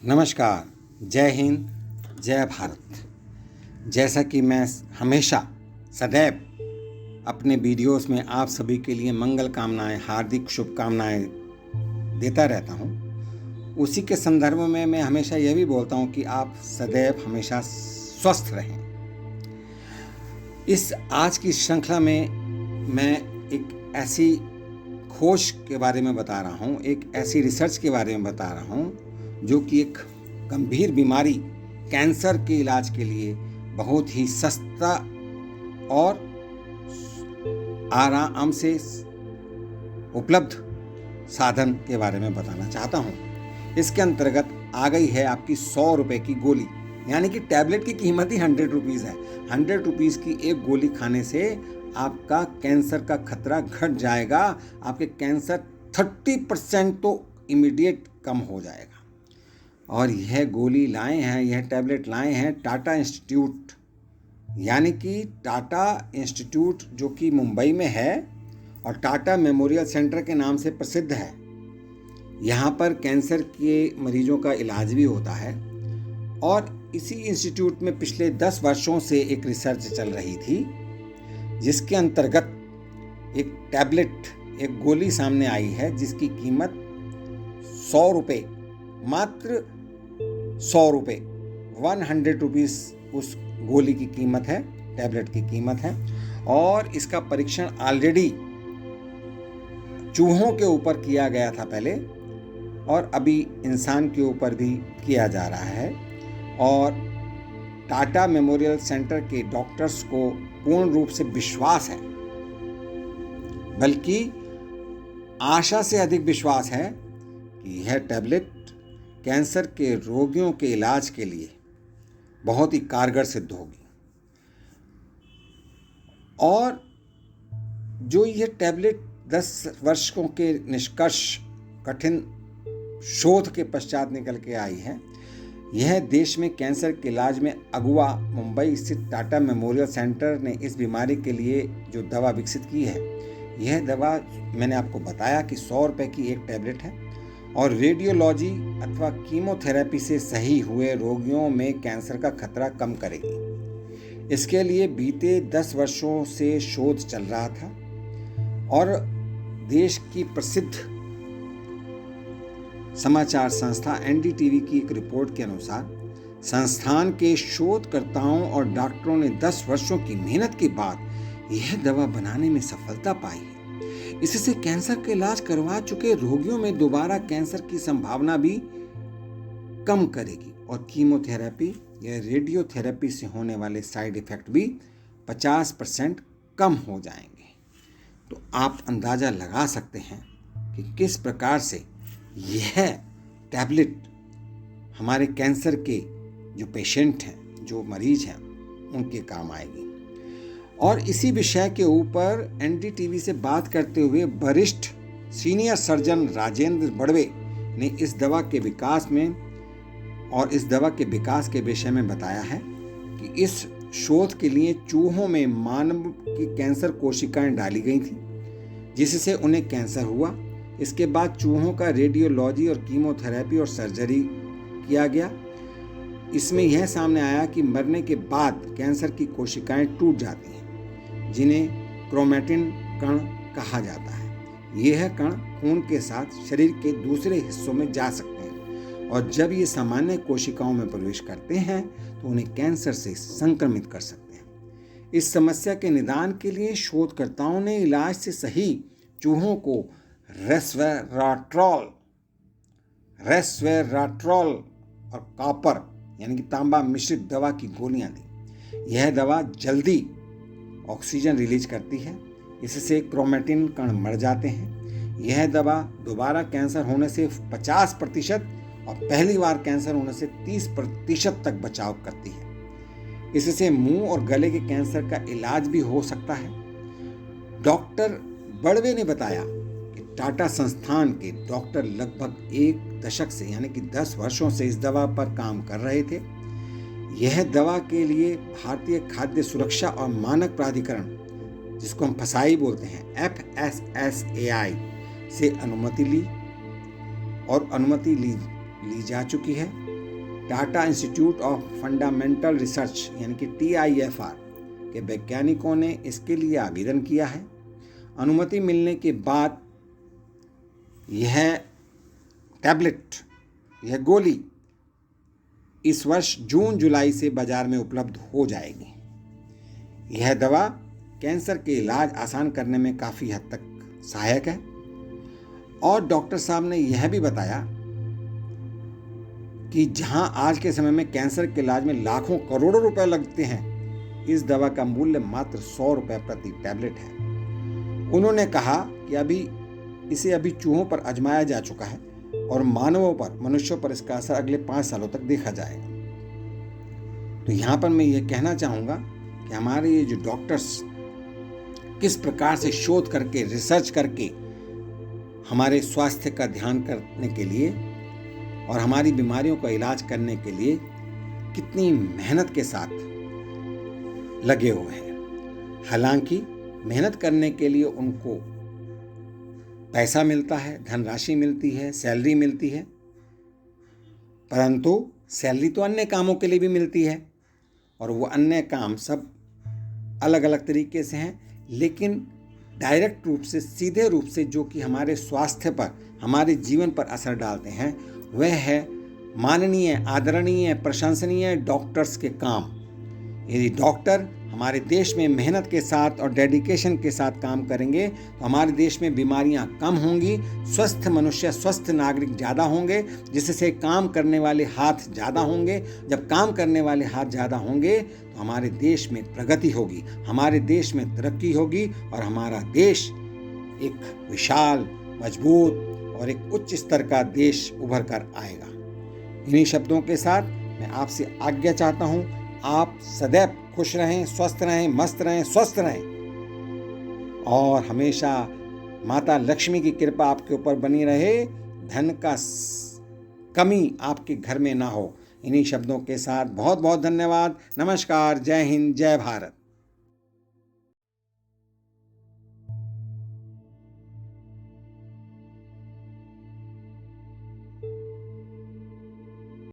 नमस्कार, जय हिंद, जय भारत। जैसा कि मैं हमेशा सदैव अपने वीडियोस में आप सभी के लिए मंगल कामनाएं, हार्दिक शुभकामनाएं देता रहता हूं, उसी के संदर्भ में मैं हमेशा यह भी बोलता हूं कि आप सदैव हमेशा स्वस्थ रहें। इस आज की श्रृंखला में मैं एक ऐसी खोज के बारे में बता रहा हूं, एक ऐसी रिसर्च के बारे में बता रहा हूं जो कि एक गंभीर बीमारी कैंसर के इलाज के लिए बहुत ही सस्ता और आराम से उपलब्ध साधन के बारे में बताना चाहता हूं। इसके अंतर्गत आ गई है आपकी 100 रुपए की गोली, यानी कि टैबलेट की कीमत ही 100 रुपीज़ है। 100 रुपीज़ की एक गोली खाने से आपका कैंसर का खतरा घट जाएगा। आपके कैंसर 30% तो इमीडिएट कम हो जाएगा। और यह गोली लाए हैं, यह टैबलेट लाए हैं टाटा इंस्टीट्यूट, यानी कि टाटा इंस्टीट्यूट जो कि मुंबई में है और टाटा मेमोरियल सेंटर के नाम से प्रसिद्ध है। यहाँ पर कैंसर के मरीजों का इलाज भी होता है। और इसी इंस्टीट्यूट में पिछले 10 वर्षों से एक रिसर्च चल रही थी, जिसके अंतर्गत एक टैबलेट, एक गोली सामने आई है जिसकी कीमत 100 रुपये, मात्र 100 रुपये, 100 रुपीज़ उस गोली की कीमत है, टैबलेट की कीमत है। और इसका परीक्षण ऑलरेडी चूहों के ऊपर किया गया था पहले, और अभी इंसान के ऊपर भी किया जा रहा है। और टाटा मेमोरियल सेंटर के डॉक्टर्स को पूर्ण रूप से विश्वास है, बल्कि आशा से अधिक विश्वास है कि यह टैबलेट कैंसर के रोगियों के इलाज के लिए बहुत ही कारगर सिद्ध होगी। और जो यह टैबलेट 10 वर्षों के निष्कर्ष कठिन शोध के पश्चात निकल के आई है, यह देश में कैंसर के इलाज में अगुवा मुंबई स्थित टाटा मेमोरियल सेंटर ने इस बीमारी के लिए जो दवा विकसित की है, यह दवा मैंने आपको बताया कि 100 रुपये की एक टैबलेट है और रेडियोलॉजी अथवा कीमोथेरेपी से सही हुए रोगियों में कैंसर का खतरा कम करेगी। इसके लिए बीते 10 वर्षों से शोध चल रहा था और देश की प्रसिद्ध समाचार संस्था एनडीटीवी की एक रिपोर्ट के अनुसार संस्थान के शोधकर्ताओं और डॉक्टरों ने 10 वर्षों की मेहनत के बाद यह दवा बनाने में सफलता पाई है। इससे कैंसर का इलाज करवा चुके रोगियों में दोबारा कैंसर की संभावना भी कम करेगी और कीमोथेरेपी या रेडियोथेरेपी से होने वाले साइड इफेक्ट भी 50% कम हो जाएंगे। तो आप अंदाजा लगा सकते हैं कि किस प्रकार से यह टैबलेट हमारे कैंसर के जो पेशेंट हैं, जो मरीज हैं, उनके काम आएगी। और इसी विषय के ऊपर एनडीटीवी से बात करते हुए वरिष्ठ सीनियर सर्जन राजेंद्र बड़वे ने इस दवा के विकास के विषय में बताया है कि इस शोध के लिए चूहों में मानव की कैंसर कोशिकाएं डाली गई थी, जिससे उन्हें कैंसर हुआ। इसके बाद चूहों का रेडियोलॉजी और कीमोथेरेपी और सर्जरी किया गया। इसमें यह सामने आया कि मरने के बाद कैंसर की कोशिकाएं टूट जाती हैं, जिन्हें क्रोमैटिन कण कहा जाता है। यह कण खून के साथ शरीर के दूसरे हिस्सों में जा सकते हैं और जब ये सामान्य कोशिकाओं में प्रवेश करते हैं तो उन्हें कैंसर से संक्रमित कर सकते हैं। इस समस्या के निदान के लिए शोधकर्ताओं ने इलाज से सही चूहों को रेस्वेराट्रॉल और कॉपर यानी कि तांबा मिश्रित दवा की गोलियां दी। यह दवा जल्दी ऑक्सीजन रिलीज करती है, इससे क्रोमैटिन कण मर जाते हैं। यह दवा दोबारा कैंसर होने से 50% और पहली बार कैंसर होने से 30% तक बचाव करती है। इससे मुंह और गले के कैंसर का इलाज भी हो सकता है। डॉक्टर बड़वे ने बताया कि टाटा संस्थान के डॉक्टर लगभग 1 दशक से यानी कि 10 वर्षों से इस दवा पर काम कर रहे थे। यह दवा के लिए भारतीय खाद्य सुरक्षा और मानक प्राधिकरण, जिसको हम फसाई बोलते हैं, FSSAI से अनुमति ली ली जा चुकी है। Tata institute of fundamental research यानी कि TIFR के वैज्ञानिकों ने इसके लिए आवेदन किया है। अनुमति मिलने के बाद यह टैबलेट, यह गोली इस वर्ष जून जुलाई से बाजार में उपलब्ध हो जाएगी। यह दवा कैंसर के इलाज आसान करने में काफ़ी हद तक सहायक है। और डॉक्टर साहब ने यह भी बताया कि जहां आज के समय में कैंसर के इलाज में लाखों करोड़ों रुपए लगते हैं, इस दवा का मूल्य मात्र 100 रुपये प्रति टैबलेट है। उन्होंने कहा कि इसे अभी चूहों पर आजमाया जा चुका है और मनुष्यों पर इसका असर अगले 5 सालों तक देखा जाएगा। तो यहाँ पर मैं ये कहना चाहूँगा कि हमारे ये जो डॉक्टर्स किस प्रकार से शोध करके, रिसर्च करके हमारे स्वास्थ्य का ध्यान करने के लिए और हमारी बीमारियों का इलाज करने के लिए कितनी मेहनत के साथ लगे हुए हैं। हालांकि मेहनत करने के लिए उनको पैसा मिलता है, धनराशि मिलती है, सैलरी मिलती है, परंतु सैलरी तो अन्य कामों के लिए भी मिलती है और वो अन्य काम सब अलग अलग तरीके से हैं, लेकिन डायरेक्ट रूप से, सीधे रूप से जो कि हमारे स्वास्थ्य पर, हमारे जीवन पर असर डालते हैं, वह है माननीय, आदरणीय, प्रशंसनीय डॉक्टर्स के काम। यदि डॉक्टर हमारे देश में मेहनत के साथ और डेडिकेशन के साथ काम करेंगे तो हमारे देश में बीमारियां कम होंगी, स्वस्थ मनुष्य, स्वस्थ नागरिक ज़्यादा होंगे, जिससे काम करने वाले हाथ ज़्यादा होंगे। जब काम करने वाले हाथ ज़्यादा होंगे तो हमारे देश में प्रगति होगी, हमारे देश में तरक्की होगी और हमारा देश एक विशाल, मजबूत और एक उच्च स्तर का देश उभर कर आएगा। इन्हीं शब्दों के साथ मैं आपसे आज्ञा चाहता हूँ। आप सदैव खुश रहें, स्वस्थ रहें, मस्त रहें, स्वस्थ रहें और हमेशा माता लक्ष्मी की कृपा आपके ऊपर बनी रहे, धन का कमी आपके घर में ना हो। इन्हीं शब्दों के साथ बहुत बहुत धन्यवाद। नमस्कार, जय हिंद, जय भारत।